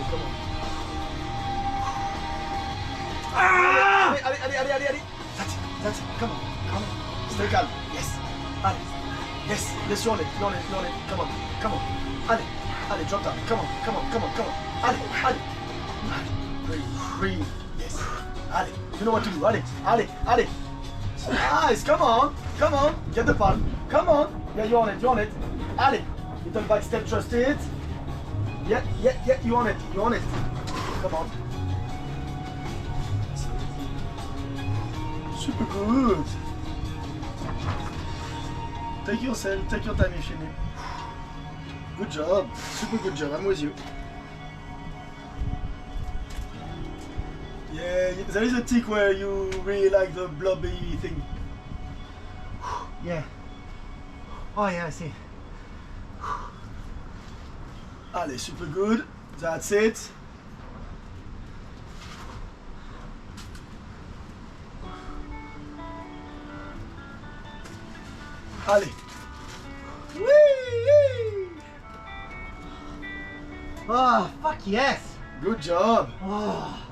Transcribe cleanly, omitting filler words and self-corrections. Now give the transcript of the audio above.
come on. Ah! Allez. That's it. Come on. Stay calm. Yes. Allez. Yes. Let's roll it. Come on. Allez, drop down. Come on. Allez. Breathe. Yes. Allez. You know what to do. Allez. Nice. Come on. Get the palm. Come on. Yeah, you're on it. Allez. Little back step, trust it. Yeah. You on it. Come on. Super good. Take your time if you need. Good job. Super good job. I'm with you. Yeah, there is a tick where you really like the blobby thing. Yeah. Oh yeah, I see. Allez, super good. That's it. Allez. Whee! Oh, fuck yes. Good job. Oh.